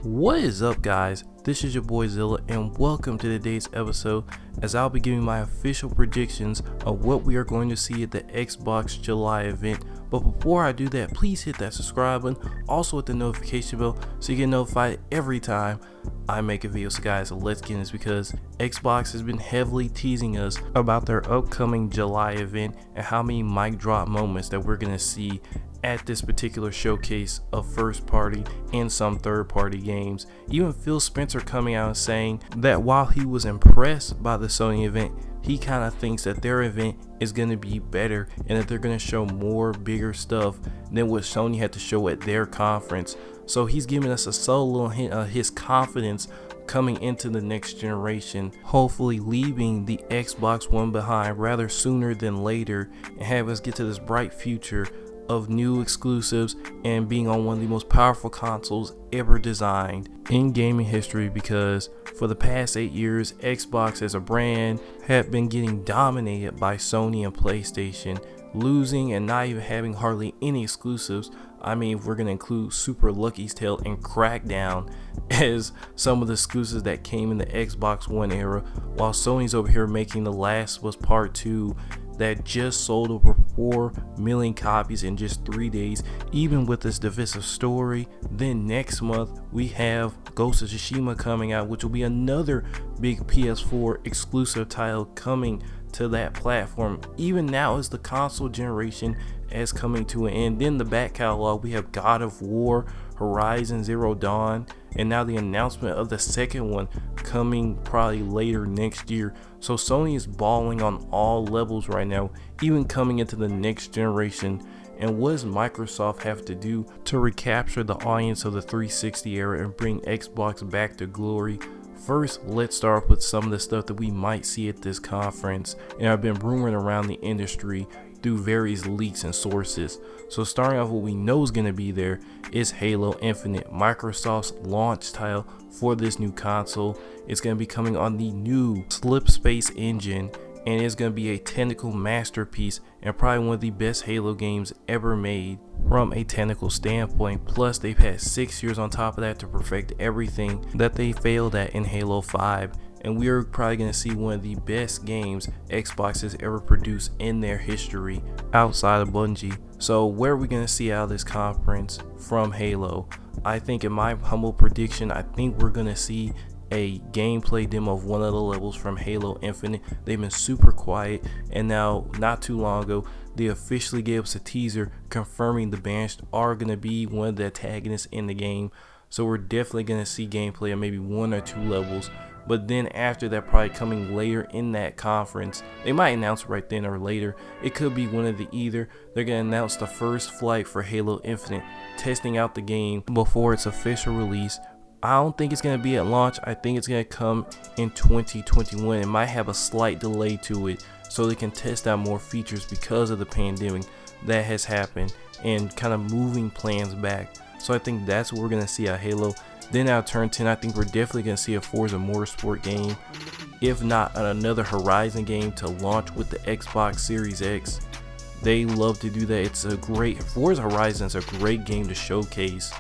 What is up, guys? This is your boy Zilla, and welcome to today's episode as I'll be giving my official predictions of what we are going to see at the Xbox July event. But before I do that, please hit that subscribe button, also hit the notification bell so you get notified every time I make a video. So guys, let's get in this because Xbox has been heavily teasing us about their upcoming July event and how many mic drop moments that we're going to see at this particular showcase of first party and some third party games. Even Phil Spencer coming out and saying that while he was impressed by the Sony event, he kind of thinks that their event is going to be better and that they're going to show more bigger stuff than what Sony had to show at their conference. So he's giving us a subtle little hint of his confidence coming into the next generation, hopefully leaving the Xbox One behind rather sooner than later and have us get to this bright future of new exclusives and being on one of the most powerful consoles ever designed in gaming history, because for the past 8 years Xbox as a brand had been getting dominated by Sony and PlayStation, losing and not even having hardly any exclusives. I mean, if we're going to include Super Lucky's Tale and Crackdown as some of the exclusives that came in the Xbox One era, while Sony's over here making The Last of Us Part 2 that just sold over 4 million copies in just 3 days, even with this divisive story. Then next month we have Ghost of Tsushima coming out, which will be another big PS4 exclusive title coming to that platform. Even now as the console generation is coming to an end, then the back catalog we have God of War, Horizon Zero Dawn, and now the announcement of the second one coming probably later next year. So Sony is balling on all levels right now, even coming into the next generation. And what does Microsoft have to do to recapture the audience of the 360 era and bring Xbox back to glory? First, let's start with some of the stuff that we might see at this conference and have been rumored around the industry through various leaks and sources. So starting off, what we know is going to be there is Halo Infinite, Microsoft's launch title for this new console. It's going to be coming on the new Slipspace engine, and it's going to be a technical masterpiece and probably one of the best Halo games ever made from a technical standpoint. Plus they've had 6 years on top of that to perfect everything that they failed at in Halo 5, and we are probably going to see one of the best games Xbox has ever produced in their history outside of Bungie. So where are we going to see out of this conference from Halo? I think, in my humble prediction, I think we're going to see a gameplay demo of one of the levels from Halo Infinite. They've been super quiet, and now not too long ago they officially gave us a teaser confirming the Banished are going to be one of the antagonists in the game. So we're definitely going to see gameplay of maybe 1 or 2 levels. But then after that, probably coming later in that conference, they might announce it right then or later. It could be one of the either. They're going to announce the first flight for Halo Infinite, testing out the game before its official release. I don't think it's going to be at launch. I think it's going to come in 2021. It might have a slight delay to it so they can test out more features because of the pandemic that has happened and kind of moving plans back. So I think that's what we're going to see at Halo. Then out turn 10, I think we're definitely going to see a Forza Motorsport game, if not another Horizon game to launch with the Xbox Series X. They love to do that. It's a great, Forza Horizon is a great game to showcase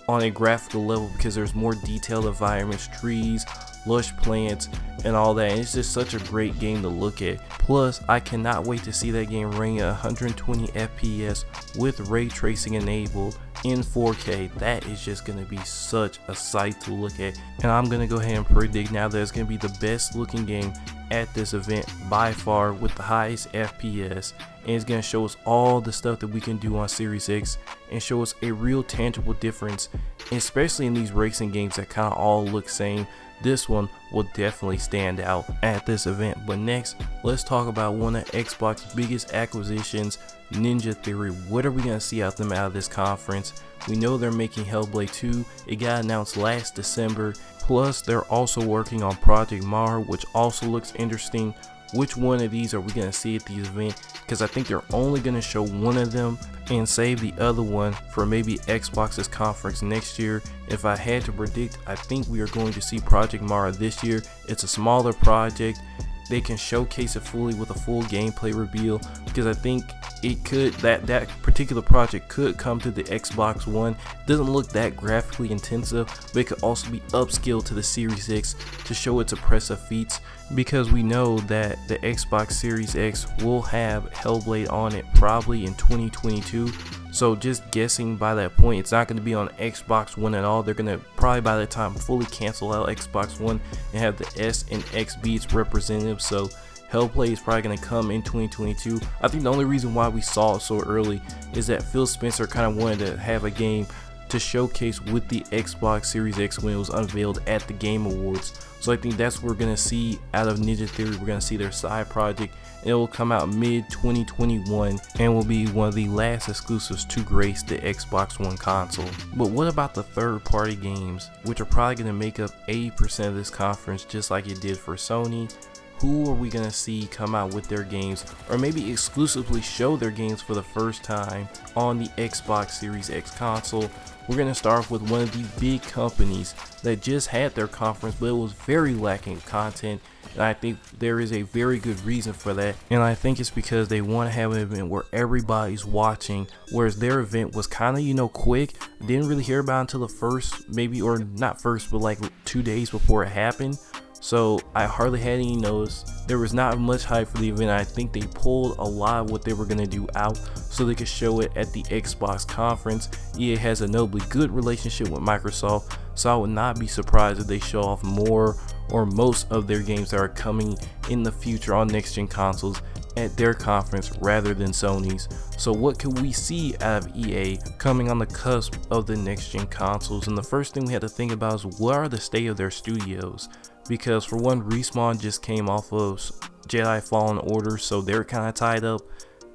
on a graphical level because there's more detailed environments, trees, lush plants, and all that. And it's just such a great game to look at. Plus, I cannot wait to see that game running at 120 FPS with ray tracing enabled in 4K. That is just going to be such a sight to look at. And I'm going to go ahead and predict now that it's going to be the best looking game at this event by far, with the highest FPS, and it's going to show us all the stuff that we can do on Series X and show us a real tangible difference, especially in these racing games that kind of all look same. This one will definitely stand out at this event. But next, let's talk about one of Xbox's biggest acquisitions, Ninja Theory. What are we going to see out of this conference? We know they're making Hellblade 2. It got announced last December. Plus, they're also working on Project Mara, which also looks interesting. Which one of these are we going to see at the event? Because I think they're only going to show one of them and save the other one for maybe Xbox's conference next year. If I had to predict, I think we are going to see Project Mara this year. It's a smaller project. They can showcase it fully with a full gameplay reveal, because I think it could, that particular project could come to the Xbox One. It doesn't look that graphically intensive, but it could also be upscaled to the Series X to show its impressive feats, because we know that the Xbox Series X will have Hellblade on it probably in 2022. So just guessing, by that point it's not going to be on Xbox One at all. They're going to probably by that time fully cancel out Xbox One and have the S and X be its representatives. So Hellblade is probably going to come in 2022. I think the only reason why we saw it so early is that Phil Spencer kind of wanted to have a game to showcase with the Xbox Series X when it was unveiled at the Game Awards. So I think that's what we're going to see out of Ninja Theory. We're going to see their side project. It will come out mid 2021 and will be one of the last exclusives to grace the Xbox One console. But what about the third party games, which are probably going to make up 80% of this conference, just like it did for Sony? Who are we going to see come out with their games, or maybe exclusively show their games for the first time on the Xbox Series X console? We're going to start off with one of the big companies that just had their conference, but it was very lacking content. And I think there is a very good reason for that. And I think it's because they want to have an event where everybody's watching, whereas their event was kind of, quick. Didn't really hear about it until the first, maybe, or not first, but like 2 days before it happened. So I hardly had any notice. There was not much hype for the event. I think they pulled a lot of what they were going to do out so they could show it at the Xbox conference. EA has a notably good relationship with Microsoft, so I would not be surprised if they show off more or most of their games that are coming in the future on next gen consoles at their conference rather than Sony's. So what can we see out of EA coming on the cusp of the next gen consoles? And the first thing we had to think about is, what are the state of their studios? Because for one, Respawn just came off of Jedi Fallen Order, so they're kind of tied up.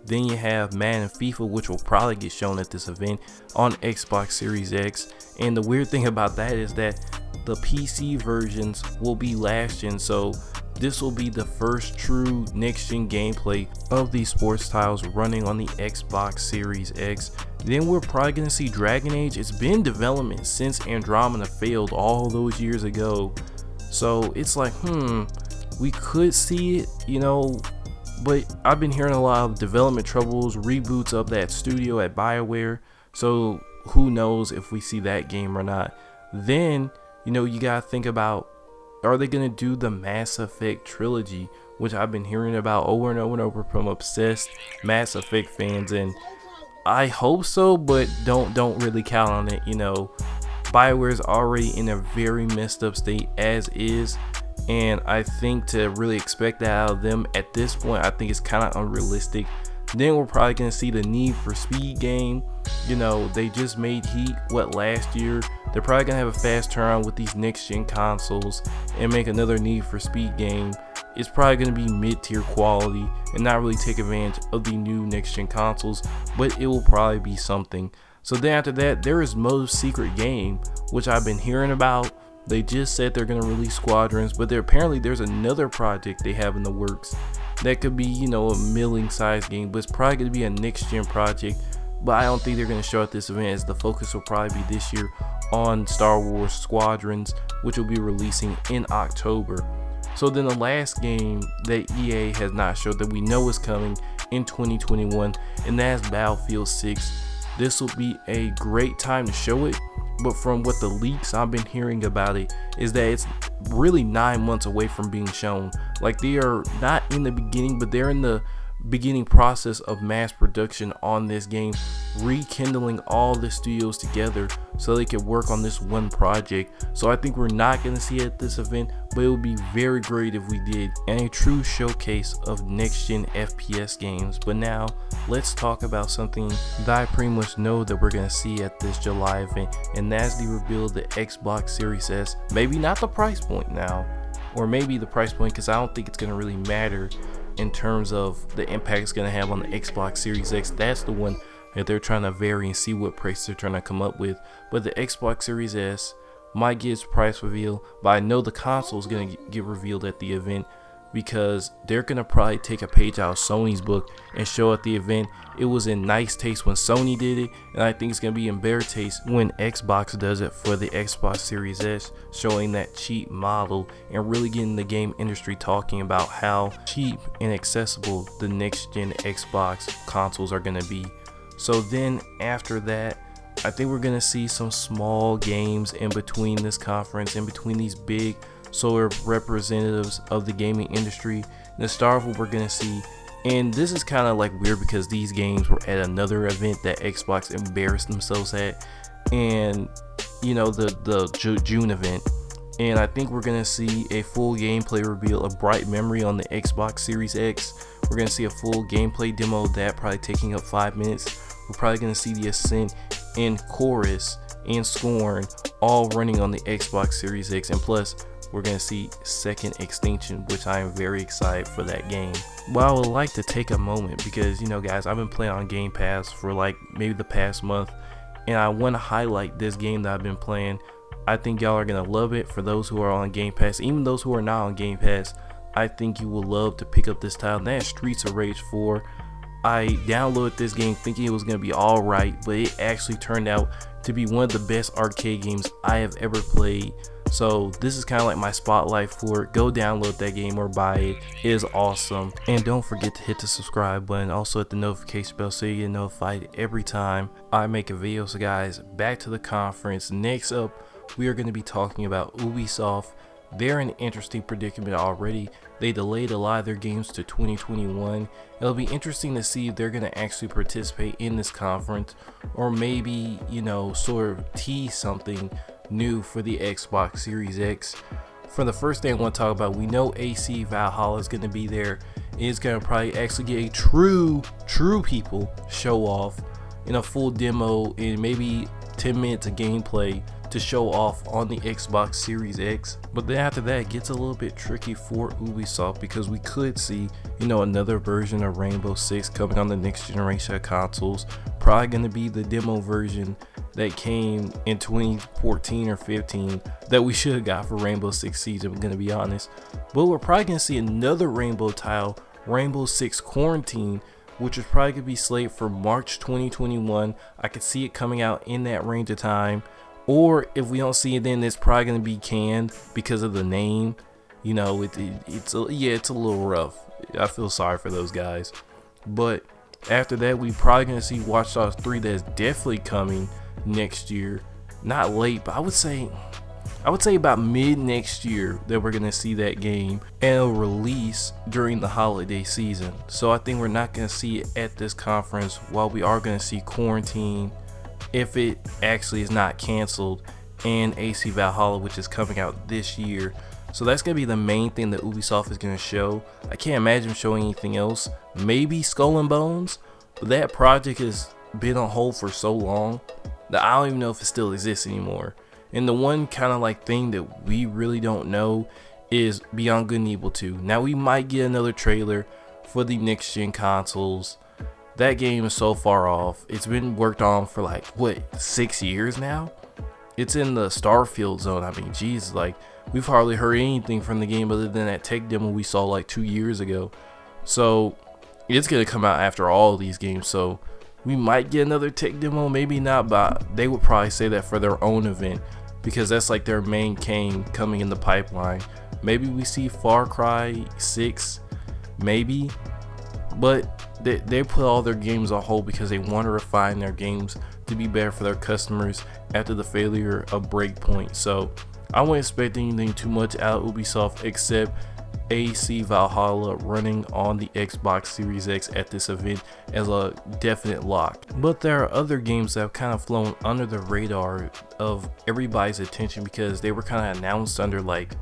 Then you have Madden and FIFA, which will probably get shown at this event on Xbox Series X. And the weird thing about that is that the PC versions will be last gen, so this will be the first true next gen gameplay of these sports titles running on the Xbox Series X. Then we're probably going to see Dragon Age. It's been in development since Andromeda failed all those years ago. So it's like, we could see it, but I've been hearing a lot of development troubles, reboots of that studio at BioWare. So who knows if we see that game or not. Then, you gotta think about, are they gonna do the Mass Effect trilogy, which I've been hearing about over and over and over from obsessed Mass Effect fans, and I hope so, but don't really count on it. BioWare is already in a very messed up state as is, and I think to really expect that out of them at this point, I think it's kind of unrealistic. Then we're probably going to see the Need for Speed game. They just made Heat last year. They're probably going to have a fast turnaround with these next gen consoles and make another Need for Speed game. It's probably going to be mid-tier quality and not really take advantage of the new next gen consoles, but it will probably be something. So then after that, there is Motive Secret Game, which I've been hearing about. They just said they're going to release Squadrons, but apparently there's another project they have in the works that could be, a milling size game, but it's probably going to be a next gen project. But I don't think they're going to show at this event, as the focus will probably be this year on Star Wars Squadrons, which will be releasing in October. So then the last game that EA has not showed that we know is coming in 2021, and that's Battlefield 6. This will be a great time to show it, but from what the leaks I've been hearing about it is that it's really 9 months away from being shown. Like, they are not in the beginning, but they're in the beginning process of mass production on this game, rekindling all the studios together so they could work on this one project. So I think we're not going to see it at this event, but it would be very great if we did, and a true showcase of next gen FPS games. But now let's talk about something that I pretty much know that we're going to see at this July event, and that's the reveal of the Xbox Series S. Maybe not the price point now, or maybe the price point, because I don't think it's going to really matter in terms of the impact it's going to have on the Xbox Series X. That's the one that they're trying to vary and see what price they're trying to come up with. But the Xbox Series S might get its price reveal, but I know the console is going to get revealed at the event because they're gonna probably take a page out of Sony's book and show at the event it was in nice taste when Sony did it, and I think it's gonna be in better taste when Xbox does it for the Xbox Series S, showing that cheap model and really getting the game industry talking about how cheap and accessible the next gen Xbox consoles are gonna be. So then after that, I think we're gonna see some small games in between this conference, in between these big sort of representatives of the gaming industry. And the start of what we're gonna see, and this is kind of like weird because these games were at another event that Xbox embarrassed themselves at, and you know, the June event. And I think we're gonna see a full gameplay reveal of Bright Memory on the Xbox Series X. We're gonna see a full gameplay demo of that, probably taking up 5 minutes. We're probably gonna see the Ascent and Chorus and Scorn all running on the Xbox Series X, and plus we're gonna see Second Extinction, which I am very excited for that game. Well, I would like to take a moment because, you know guys, I've been playing on Game Pass for like maybe the past month, and I want to highlight this game that I've been playing. I think y'all are gonna love it. For those who are on Game Pass, even those who are not on Game Pass, I think you will love to pick up this title. And that's Streets of Rage 4. I downloaded this game thinking it was gonna be alright, but it actually turned out to be one of the best arcade games I have ever played. So this is kind of like my spotlight for it. Go download that game or buy it. It is awesome. And don't forget to hit the subscribe button. Also hit the notification bell so you get notified every time I make a video. So guys, back to the conference. Next up, we are going to be talking about Ubisoft. They're in an interesting predicament already. They delayed a lot of their games to 2021. It'll be interesting to see if they're going to actually participate in this conference, or maybe, you know, sort of tease something new for the Xbox Series X. For the first thing I want to talk about, we know AC Valhalla is going to be there. It's going to probably actually get a true people show off in a full demo and maybe 10 minutes of gameplay to show off on the Xbox Series X. But then after that, it gets a little bit tricky for Ubisoft because we could see, you know, another version of Rainbow Six coming on the next generation of consoles. Probably going to be the demo version that came in 2014 or 15 that we should have got for Rainbow Six Siege, if I'm going to be honest. But we're probably going to see another Rainbow title, Rainbow Six Quarantine, which is probably going to be slated for March 2021. I could see it coming out in that range of time. Or if we don't see it then, it's probably going to be canned because of the name. You know, it's a little rough. I feel sorry for those guys. But after that, we probably going to see Watch Dogs 3 that's definitely coming next year. Not late, but I would say about mid next year that we're going to see that game, and it'll release during the holiday season. So I think we're not going to see it at this conference, while we are going to see Quarantine, if it actually is not canceled, and AC Valhalla, which is coming out this year. So that's going to be the main thing that Ubisoft is going to show. I can't imagine showing anything else. Maybe Skull and Bones, but that project has been on hold for so long that I don't even know if it still exists anymore. And the one kind of like thing that we really don't know is Beyond Good and Evil 2. Now we might get another trailer for the next gen consoles. That game is so far off. It's been worked on for like, what, 6 years now? It's in the Starfield zone. I mean, geez, like, we've hardly heard anything from the game other than that tech demo we saw like 2 years ago. So it's gonna come out after all these games. So we might get another tech demo, maybe not, but they would probably say that for their own event, because that's like their main game coming in the pipeline. Maybe we see Far Cry 6, maybe, but they put all their games on hold because they want to refine their games to be better for their customers after the failure of Breakpoint. So I wouldn't expect anything too much out of Ubisoft except AC Valhalla running on the Xbox Series X at this event as a definite lock. But there are other games that have kind of flown under the radar of everybody's attention because they were kind of announced under like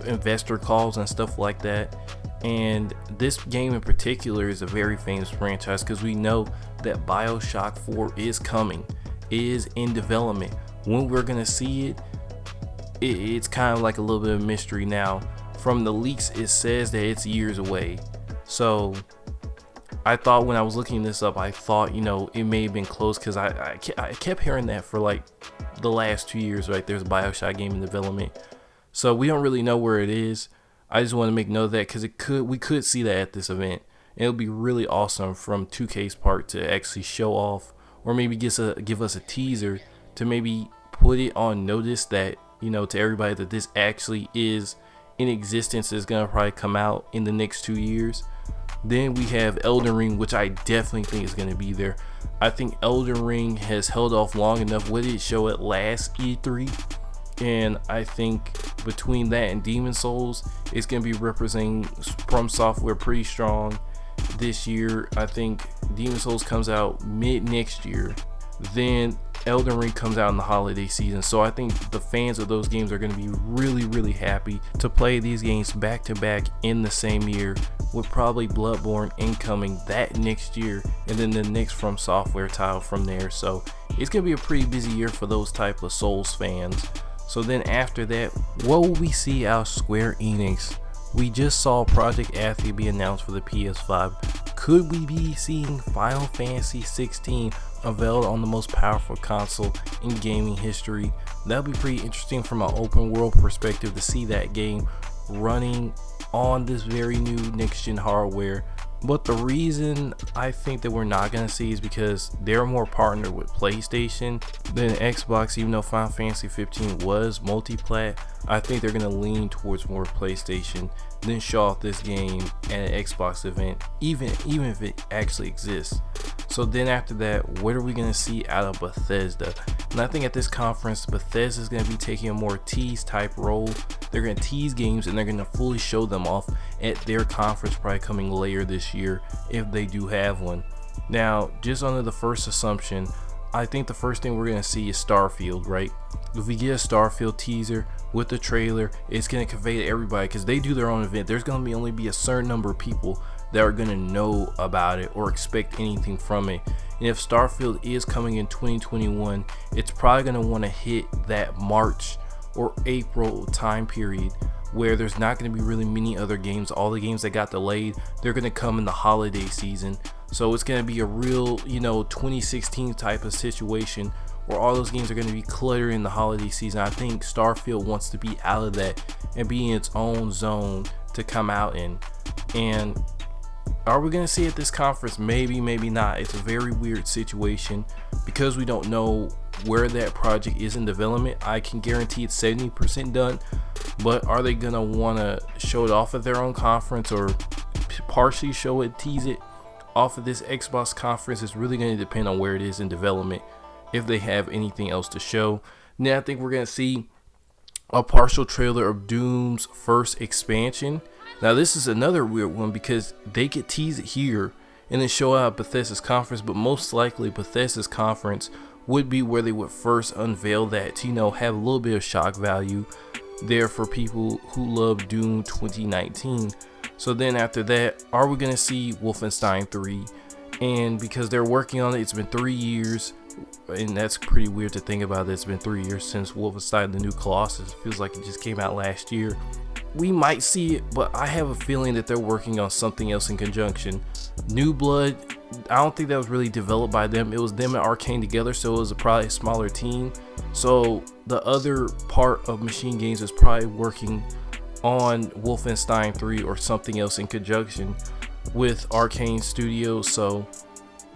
investor calls and stuff like that. And this game in particular is a very famous franchise because we know that BioShock 4 is coming, is in development. When we're gonna see it, it's kind of like a little bit of mystery now. From the leaks, it says that it's years away. So I thought when I was looking this up, I thought, you know, it may have been close because I kept hearing that for like the last 2 years, right? There's a BioShock game in development. So we don't really know where it is. I just want to make note of that because we could see that at this event. And it would be really awesome from 2K's part to actually show off, or maybe give us a teaser to maybe put it on notice that, to everybody, that this actually is in existence, is going to probably come out in the next 2 years. Then we have Elden Ring, which I definitely think is going to be there. I think Elden Ring has held off long enough. What did it show at last E3? And I think between that and Demon Souls, it's going to be representing From Software pretty strong this year. I think Demon Souls comes out mid next year. Then Elden Ring comes out in the holiday season. So I think the fans of those games are going to be really, really happy to play these games back to back in the same year, with probably Bloodborne incoming that next year, and then the next From Software title from there. So it's going to be a pretty busy year for those type of Souls fans. So then after that, what will we see out of Square Enix? We just saw Project Athia be announced for the PS5. Could we be seeing Final Fantasy 16 unveiled on the most powerful console in gaming history? That would be pretty interesting from an open world perspective to see that game running on this very new next gen hardware. But the reason I think that we're not going to see is because they're more partnered with PlayStation than Xbox. Even though Final Fantasy 15 was multi-plat, I think they're going to lean towards more PlayStation, then show off this game at an Xbox event, even if it actually exists. So then after that, what are we going to see out of Bethesda? And I think at this conference, Bethesda is going to be taking a more tease type role. They're going to tease games and they're going to fully show them off at their conference, probably coming later this year if they do have one. Now, just under the first assumption, I think the first thing we're going to see is Starfield, right? If we get a Starfield teaser with the trailer, it's going to convey to everybody, because they do their own event. There's going to only be a certain number of people that are going to know about it or expect anything from it. And if Starfield is coming in 2021, it's probably going to want to hit that March or April time period where there's not going to be really many other games. All the games that got delayed, they're going to come in the holiday season. So it's going to be a real, 2016 type of situation where all those games are going to be cluttered in the holiday season. I think Starfield wants to be out of that and be in its own zone to come out in. And are we going to see at this conference? Maybe, maybe not. It's a very weird situation because we don't know where that project is in development. I can guarantee it's 70% done, but are they going to want to show it off at their own conference or partially show it, tease it off of this Xbox conference? It's really going to depend on where it is in development, if they have anything else to show. Now I think we're going to see a partial trailer of Doom's first expansion. Now this is another weird one because they could tease it here and then show out Bethesda's conference, but most likely Bethesda's conference would be where they would first unveil that to, have a little bit of shock value there for people who love Doom 2019. So then after that, are we going to see Wolfenstein 3? And because they're working on it, it's been 3 years, and that's pretty weird to think about. It's been 3 years since Wolfenstein: The New Colossus. It feels like it just came out last year. We might see it, but I have a feeling that they're working on something else in conjunction. New Blood, I don't think that was really developed by them. It was them and Arcane together, so it was probably a smaller team. So the other part of Machine Games is probably working on Wolfenstein 3 or something else in conjunction with Arcane Studios. So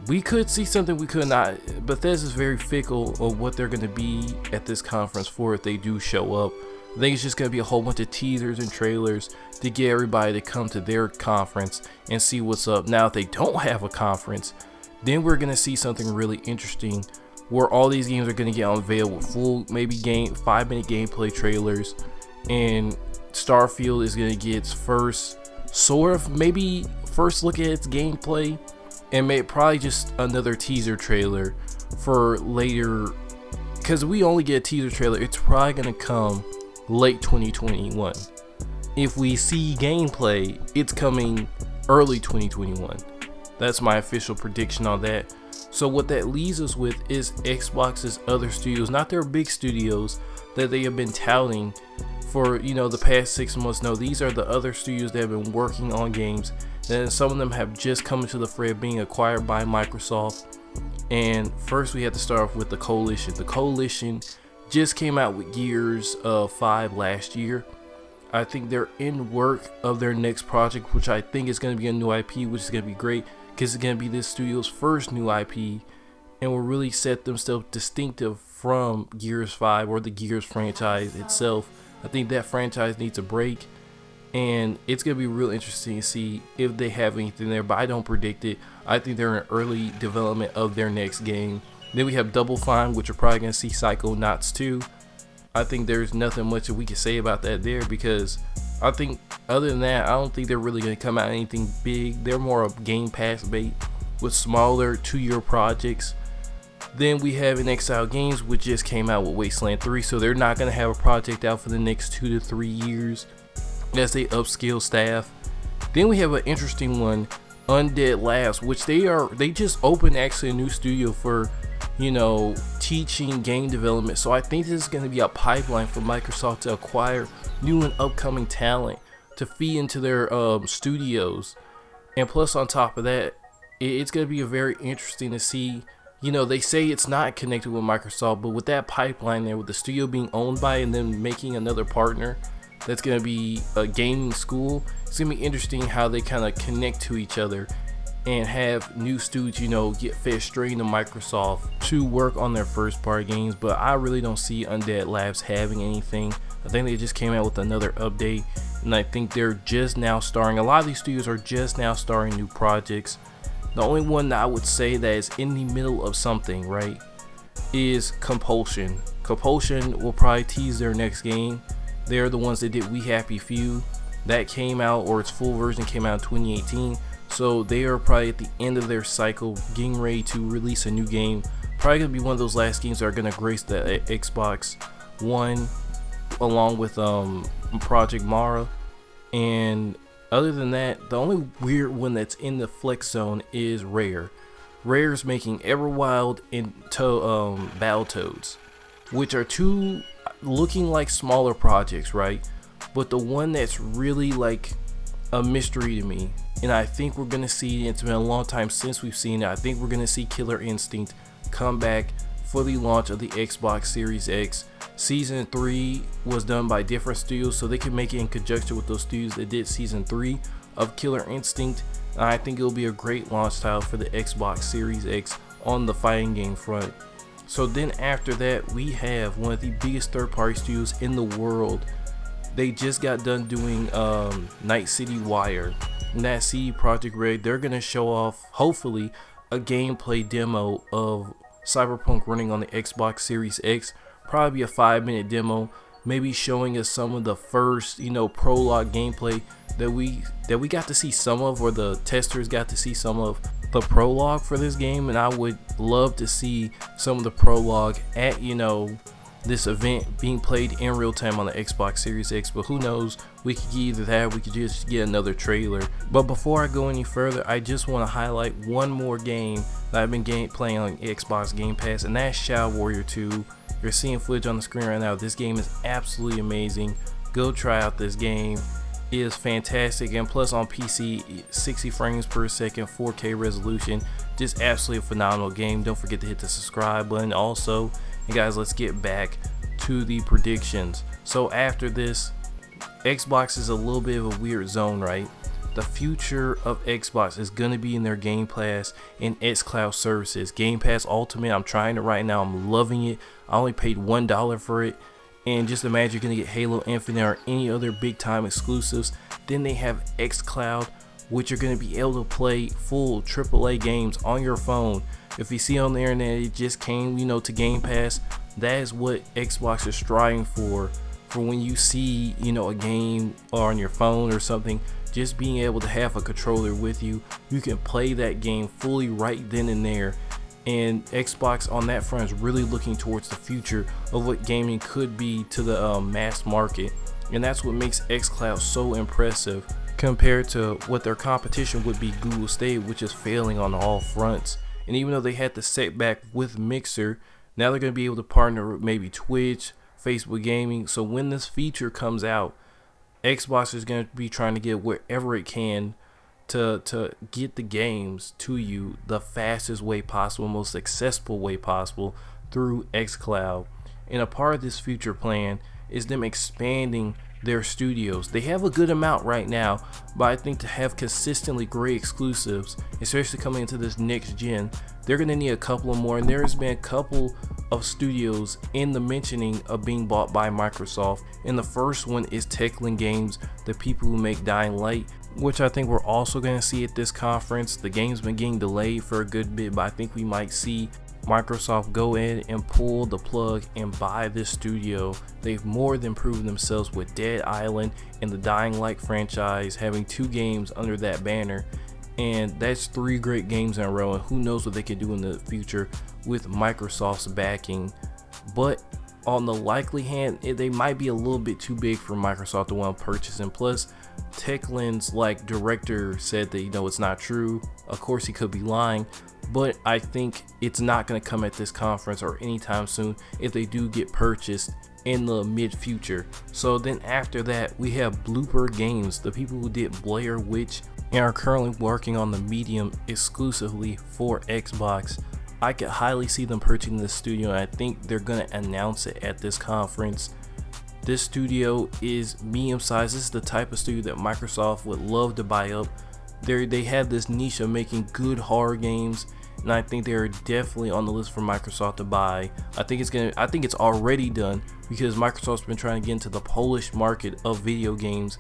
we could see something, we could not. Bethesda's very fickle of what they're going to be at this conference for if they do show up. I think it's just going to be a whole bunch of teasers and trailers to get everybody to come to their conference and see what's up. Now, if they don't have a conference, then we're going to see something really interesting where all these games are going to get unveiled with full, maybe 5-minute gameplay trailers, and Starfield is going to get its first maybe first look at its gameplay, and probably just another teaser trailer for later, because we only get a teaser trailer. It's probably going to come late 2021. If we see gameplay, it's coming early 2021. That's my official prediction on that. So what that leaves us with is Xbox's other studios, not their big studios that they have been touting for the past 6 months. No, these are the other studios that have been working on games, and some of them have just come into the fray of being acquired by Microsoft. And first we have to start off with the Coalition. The Coalition just came out with Gears 5 last year. I think they're in work of their next project, which I think is going to be a new IP, which is going to be great because it's going to be this studio's first new IP and will really set themselves distinctive from Gears 5 or the Gears franchise itself. I think that franchise needs a break, and it's going to be real interesting to see if they have anything there, but I don't predict it. I think they're in early development of their next game. Then we have Double Fine, which are probably going to see Psychonauts 2. I think there's nothing much that we can say about that there, because I think other than that, I don't think they're really going to come out anything big. They're more of Game Pass bait with smaller 2-year projects. Then we have inXile Games, which just came out with Wasteland 3, so they're not going to have a project out for the next 2 to 3 years as they upscale staff. Then we have an interesting one, Undead Labs, which they just opened actually a new studio for, you know, teaching game development. So I think this is going to be a pipeline for Microsoft to acquire new and upcoming talent to feed into their studios. And plus on top of that, it's going to be very interesting to see, you know, they say it's not connected with Microsoft, but with that pipeline there, with the studio being owned by and then making another partner that's going to be a gaming school, it's going to be interesting how they kind of connect to each other and have new studios, you know, get fed straight into Microsoft to work on their first party games. But I really don't see Undead Labs having anything. I think they just came out with another update, and I think they're just now starting. A lot of these studios are just now starting new projects. The only one that I would say that is in the middle of something, right, is Compulsion. Compulsion will probably tease their next game. They're the ones that did We Happy Few. That came out, or its full version came out in 2018. So they are probably at the end of their cycle, getting ready to release a new game. Probably going to be one of those last games that are going to grace the Xbox One, along with Project Mara. And other than that, the only weird one that's in the flex zone is Rare. Rare's making Everwild and Battletoads, which are two looking like smaller projects, right? But the one that's really like a mystery to me, and I think we're gonna see, it's been a long time since we've seen it, I think we're gonna see Killer Instinct come back for the launch of the Xbox Series X. Season 3 was done by different studios, so they can make it in conjunction with those studios that did Season 3 of Killer Instinct. And I think it'll be a great launch title for the Xbox Series X on the fighting game front. So then after that, we have one of the biggest third-party studios in the world. They just got done doing Night City Wire, and that CD Projekt Red, they're gonna show off hopefully a gameplay demo of Cyberpunk running on the Xbox Series X. Probably a 5-minute demo, maybe showing us some of the first, you know, prologue gameplay that we got to see some of, or the testers got to see some of the prologue for this game. And I would love to see some of the prologue at, you know, this event being played in real time on the Xbox Series X. But who knows, we could get either that, we could just get another trailer. But before I go any further, I just want to highlight one more game that I've been playing on Xbox Game Pass, and that's Shadow Warrior 2. You're seeing footage on the screen right now. This game is absolutely amazing. Go try out this game. It is fantastic, and plus on PC, 60 frames per second, 4K resolution. Just absolutely a phenomenal game. Don't forget to hit the subscribe button also. And guys, let's get back to the predictions. So after this, Xbox is a little bit of a weird zone, right? The future of Xbox is going to be in their Game Pass and xCloud services. Game Pass Ultimate, I'm trying it right now. I'm loving it. I only paid $1 for it. And just imagine you're going to get Halo Infinite or any other big time exclusives. Then they have xCloud, which you're going to be able to play full AAA games on your phone. If you see on the internet, it just came, you know, to Game Pass. That is what Xbox is striving for when you see, you know, a game or on your phone or something. Just being able to have a controller with you, you can play that game fully right then and there. And Xbox on that front is really looking towards the future of what gaming could be to the mass market. And that's what makes xCloud so impressive compared to what their competition would be, Google Stadia, which is failing on all fronts. And even though they had the setback with Mixer, now they're going to be able to partner with maybe Twitch, Facebook Gaming. So when this feature comes out, Xbox is going to be trying to get wherever it can to get the games to you the fastest way possible, most accessible way possible through xCloud. And a part of this future plan is them expanding their studios. They have a good amount right now, but I think to have consistently great exclusives, especially coming into this next gen, they're going to need a couple of more. And there's been a couple of studios in the mentioning of being bought by Microsoft. And the first one is Techland Games, the people who make Dying Light, which I think we're also going to see at this conference. The game's been getting delayed for a good bit, but I think we might see Microsoft go in and pull the plug and buy this studio. They've more than proven themselves with Dead Island and the Dying Light franchise, having 2 games under that banner, and that's 3 great games in a row, and who knows what they could do in the future with Microsoft's backing. But on the likely hand, they might be a little bit too big for Microsoft to want to purchase, and plus Techland's director said that it's not true. Of course he could be lying, but I think it's not going to come at this conference or anytime soon if they do get purchased in the mid future. So then after that, we have Bloober Games, the people who did Blair Witch and are currently working on the Medium exclusively for Xbox. I could highly see them purchasing this studio, and I think they're going to announce it at this conference. This studio is medium sized. This is the type of studio that Microsoft would love to buy up. They have this niche of making good horror games, and I think they're definitely on the list for Microsoft to buy. I think it's already done, because Microsoft's been trying to get into the Polish market of video games,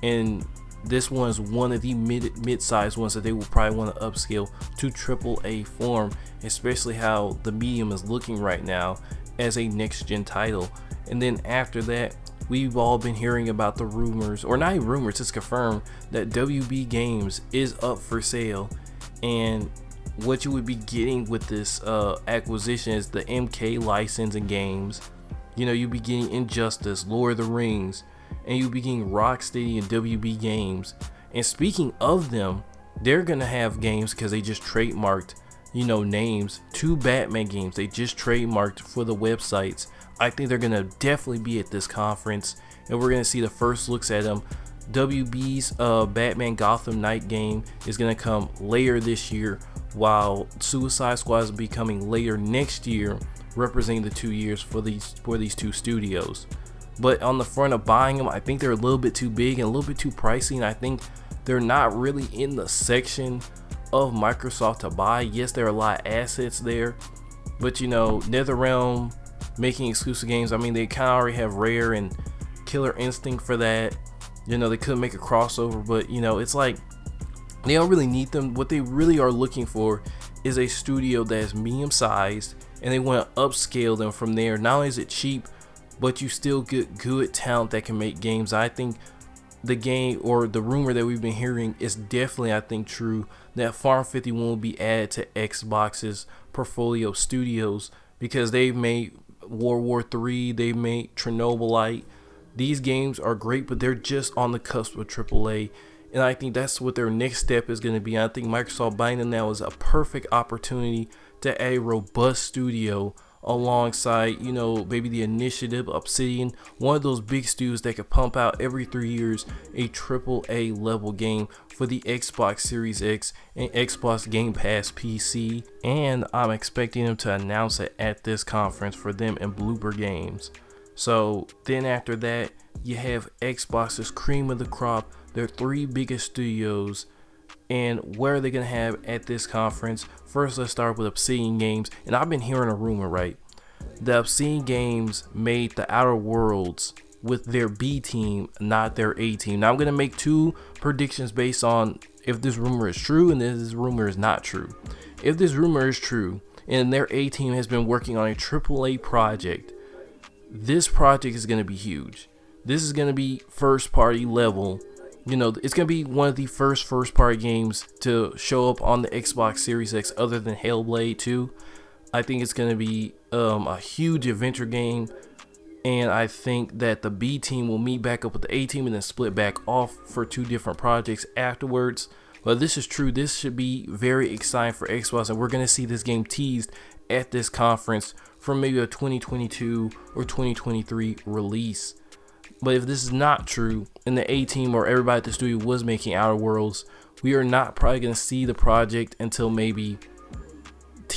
and this one is one of the mid-sized ones that they will probably want to upscale to AAA form, especially how the Medium is looking right now as a next-gen title. And then after that, we've all been hearing about the rumors, or not even rumors, it's confirmed that WB Games is up for sale. And what you would be getting with this acquisition is the MK license and games. You'd be getting Injustice, Lord of the Rings, and you'll be getting Rocksteady and WB Games. And speaking of them, they're gonna have games because they just trademarked names. 2 Batman games they just trademarked for the websites. I think they're gonna definitely be at this conference, and we're gonna see the first looks at them. WB's Batman Gotham Knight game is gonna come later this year, while Suicide Squad is becoming later next year, representing the 2 years for these 2 studios. But on the front of buying them, I think they're a little bit too big and a little bit too pricey, and I think they're not really in the section of Microsoft to buy. Yes, there are a lot of assets there, but NetherRealm making exclusive games, they kind of already have Rare and Killer Instinct for that. They could make a crossover, but it's like they don't really need them. What they really are looking for is a studio that is medium sized, and they want to upscale them from there. Not only is it cheap, but you still get good talent that can make games. I think the game, or the rumor that we've been hearing, is definitely, I think, true, that Farm 51 will be added to Xbox's portfolio studios, because they've made World War III, they made Chernobylite. These games are great, but they're just on the cusp of AAA, and I think that's what their next step is going to be. I think Microsoft buying them now is a perfect opportunity to add a robust studio alongside, maybe the Initiative, Obsidian, one of those big studios that could pump out every 3 years a AAA level game for the Xbox Series X and Xbox Game Pass PC. And I'm expecting them to announce it at this conference for them and Bloober Games. So then after that, you have Xbox's cream of the crop, their 3 biggest studios. And where are they going to have at this conference? First, let's start with Obsidian Games. And I've been hearing a rumor, right? The Obsidian Games made the Outer Worlds with their B team, not their A team. Now, I'm going to make 2 predictions based on if this rumor is true and if this rumor is not true. If this rumor is true and their A team has been working on a AAA project, this project is going to be huge. This is going to be first party level. It's going to be one of the first party games to show up on the Xbox Series X other than Hellblade 2. I think it's going to be a huge adventure game, and I think that the B team will meet back up with the A team and then split back off for 2 different projects afterwards. But this is true. This should be very exciting for Xbox, and we're going to see this game teased at this conference for maybe a 2022 or 2023 release. But if this is not true, and the A team or everybody at the studio was making Outer Worlds, we are not probably going to see the project until maybe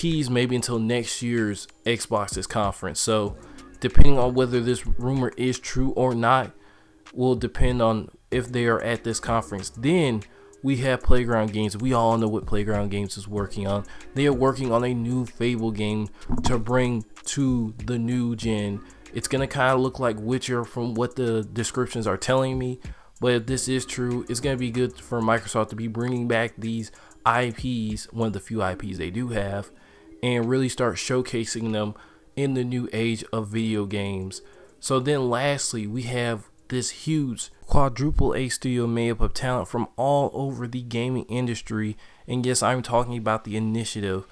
until next year's Xbox's conference. So depending on whether this rumor is true or not, will depend on if they are at this conference. Then we have Playground Games. We all know what Playground Games is working on. They are working on a new Fable game to bring to the new gen. It's going to kind of look like Witcher from what the descriptions are telling me. But if this is true, it's going to be good for Microsoft to be bringing back these IPs, one of the few IPs they do have, and really start showcasing them in the new age of video games. So then lastly, we have this huge quadruple A studio made up of talent from all over the gaming industry. And yes, I'm talking about the Initiative.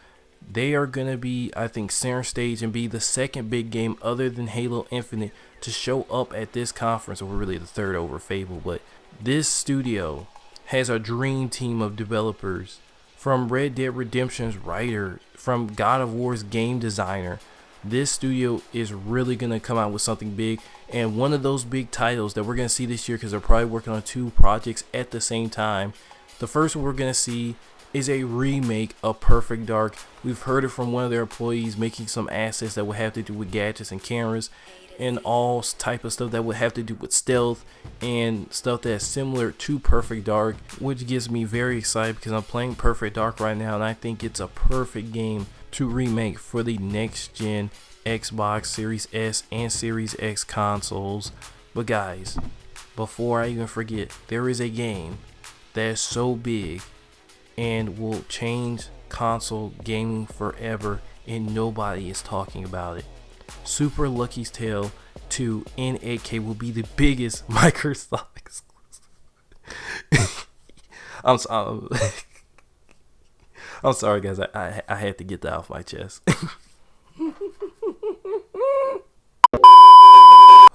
They are going to be, I think, center stage and be the second big game other than Halo Infinite to show up at this conference, or really the third over Fable. But this studio has a dream team of developers, from Red Dead Redemption's writer, from God of War's game designer. This studio is really going to come out with something big, and one of those big titles that we're going to see this year, because they're probably working on 2 projects at the same time. The first one we're going to see is a remake of Perfect Dark. We've heard it from one of their employees, making some assets that would have to do with gadgets and cameras and all type of stuff that would have to do with stealth and stuff that's similar to Perfect Dark, which gets me very excited because I'm playing Perfect Dark right now, and I think it's a perfect game to remake for the next gen Xbox Series S and Series X consoles. But guys, before I even forget, there is a game that is so big and will change console gaming forever, and nobody is talking about it. Super Lucky's Tale 2 in 8K will be the biggest Microsoft exclusive. I'm sorry guys, I had to get that off my chest.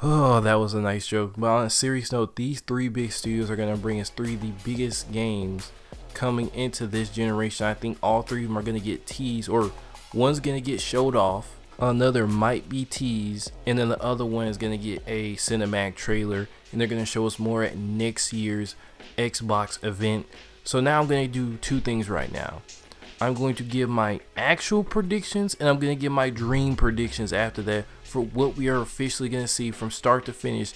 Oh, that was a nice joke. But on a serious note, these 3 big studios are going to bring us 3 of the biggest games coming into this generation. I think all 3 of them are going to get teased, or one's going to get showed off, another might be teased, and then the other one is going to get a cinematic trailer, and they're going to show us more at next year's Xbox event. So now I'm going to do 2 things right now. I'm going to give my actual predictions, and I'm going to give my dream predictions after that for what we are officially going to see from start to finish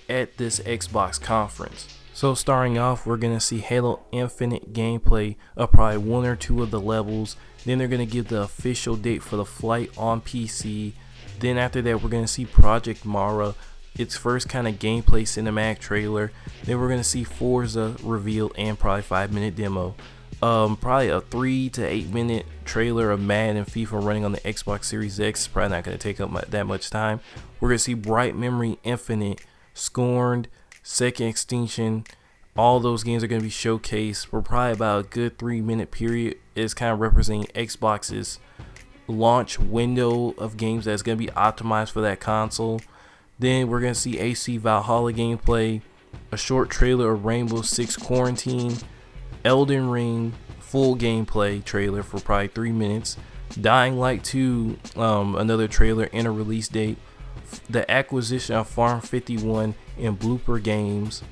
at this Xbox conference. So starting off, we're going to see Halo Infinite gameplay of probably 1 or 2 of the levels. Then they're going to give the official date for the flight on PC. Then after that, we're going to see Project Mara, its first kind of gameplay cinematic trailer. Then we're going to see Forza revealed and probably 5-minute demo. Probably a 3 to 8 minute trailer of Madden and FIFA running on the Xbox Series X. Probably not going to take up that much time. We're going to see Bright Memory Infinite, Scorned, Second Extinction. All those games are going to be showcased for probably about a good 3-minute period. It's kind of representing Xbox's launch window of games that's going to be optimized for that console. Then we're going to see AC Valhalla gameplay, a short trailer of Rainbow Six Quarantine, Elden Ring full gameplay trailer for probably 3 minutes, Dying Light 2, another trailer and a release date, the acquisition of Farm 51 and Blooper Games,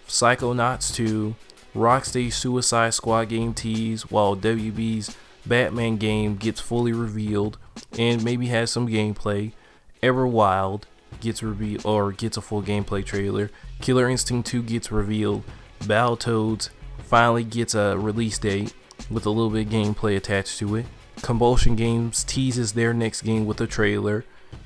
Psychonauts 2, Rocksteady's Suicide Squad game tease, while WB's Batman game gets fully revealed and maybe has some gameplay. Everwild gets revealed or gets a full gameplay trailer. Killer Instinct 2 gets revealed. Battletoads finally gets a release date with a little bit of gameplay attached to it. Compulsion Games teases their next game with a trailer.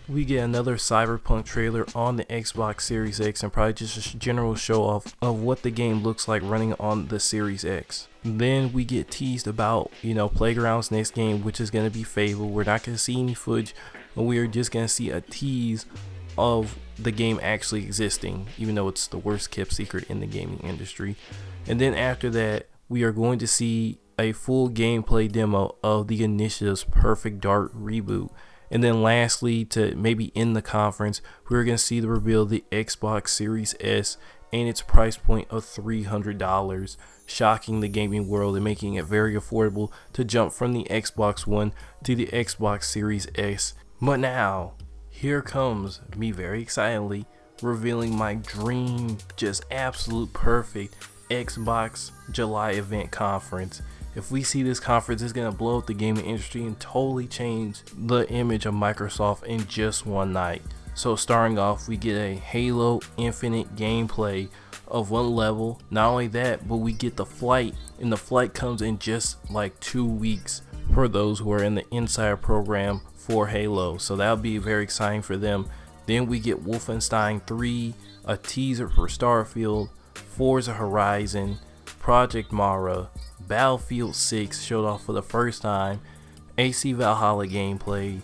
We get another Cyberpunk trailer on the Xbox Series X, and probably just a general show off of what the game looks like running on the Series X. Then we get teased about, Playground's next game, which is going to be Fable. We're not going to see any footage, but we are just going to see a tease of the game actually existing, even though it's the worst kept secret in the gaming industry. And then after that, we are going to see a full gameplay demo of the Initiative's Perfect Dark reboot. And then lastly, to maybe end the conference, we're going to see the reveal of the Xbox Series S and its price point of $300, shocking the gaming world and making it very affordable to jump from the Xbox One to the Xbox Series S. But now, here comes me very excitedly revealing my dream, just absolute perfect Xbox July event conference. If we see this conference, it's going to blow up the gaming industry and totally change the image of Microsoft in just one night. So starting off, we get a Halo Infinite gameplay of one level. Not only that, but we get the flight, and the flight comes in just like 2 weeks for those who are in the Insider program for Halo. So that'll be very exciting for them. Then we get Wolfenstein 3, a teaser for Starfield, Forza Horizon, Project Mara, Battlefield 6 showed off for the first time, AC Valhalla gameplay.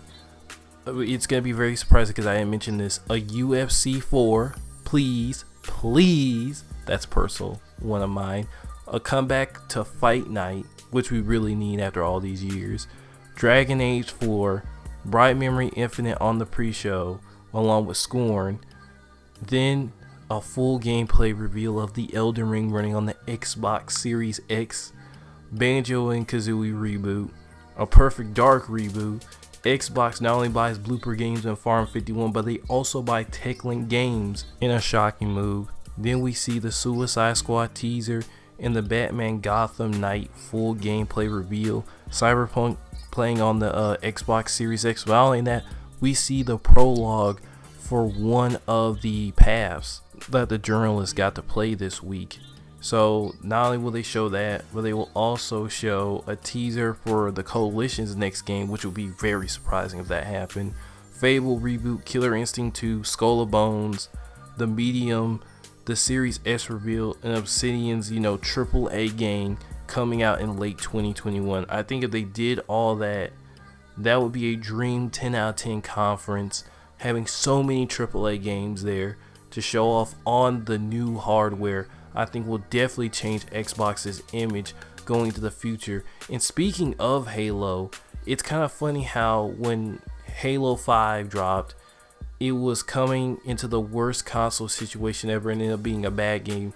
It's gonna be very surprising because I didn't mention this. A UFC 4, please, that's personal, one of mine. A comeback to Fight Night, which we really need after all these years. Dragon Age 4, Bright Memory Infinite on the pre-show, along with Scorn. Then a full gameplay reveal of the Elden Ring running on the Xbox Series X, Banjo and Kazooie reboot, a Perfect Dark reboot. Xbox not only buys Blooper Games and Farm 51, but they also buy Techlink Games in a shocking move. Then we see the Suicide Squad teaser and the Batman Gotham Knight full gameplay reveal. Cyberpunk playing on the Xbox Series X. But not only that, we see the prologue for one of the paths that the journalists got to play this week. So not only will they show that, but they will also show a teaser for the Coalition's next game, which will be very surprising if that happened. Fable reboot, Killer Instinct 2, Skull of Bones, The Medium, the Series S reveal, and Obsidian's AAA game coming out in late 2021. I think if they did all that, that would be a dream 10 out of 10 conference, having so many AAA games there to show off on the new hardware. I think will definitely change Xbox's image going into the future. And speaking of Halo, it's kind of funny how when Halo 5 dropped, it was coming into the worst console situation ever and ended up being a bad game.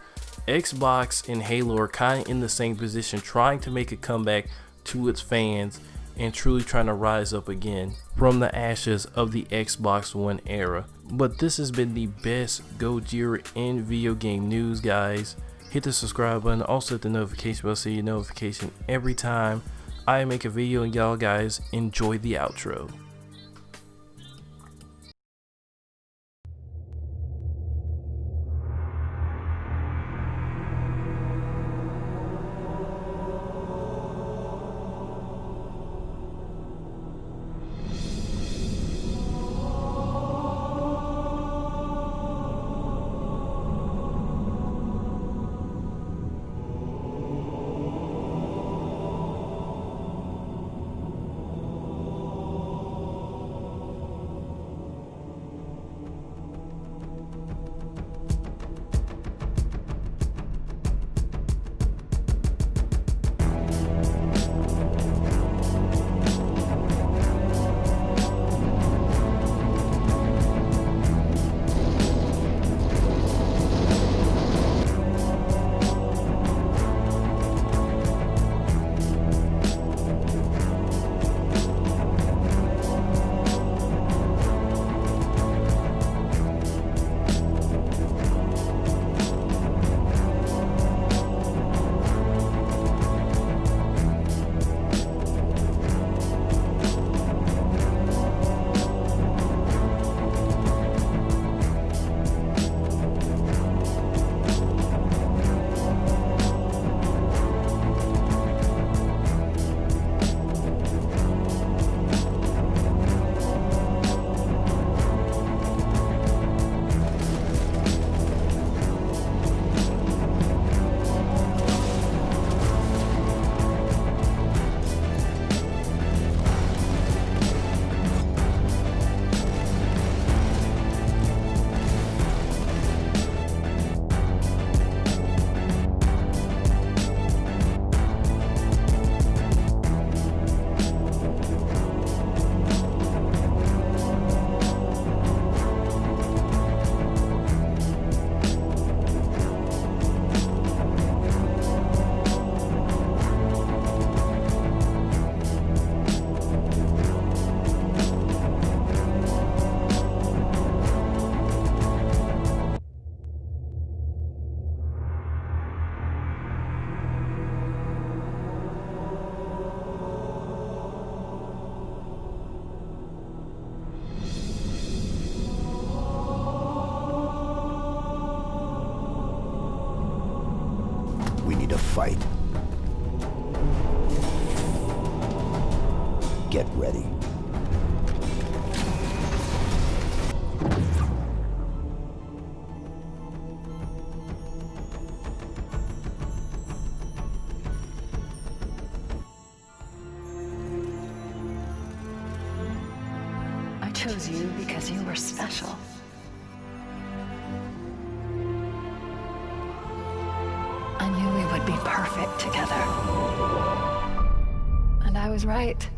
Xbox and Halo are kind of in the same position, trying to make a comeback to its fans and truly trying to rise up again from the ashes of the Xbox One era. But this has been the best Gojira in video game news, guys. Hit the subscribe button, also hit the notification bell so you get notification every time I make a video, and y'all guys enjoy the outro. fight. Get ready. I chose you because you were special. I knew we would be perfect together. And I was right.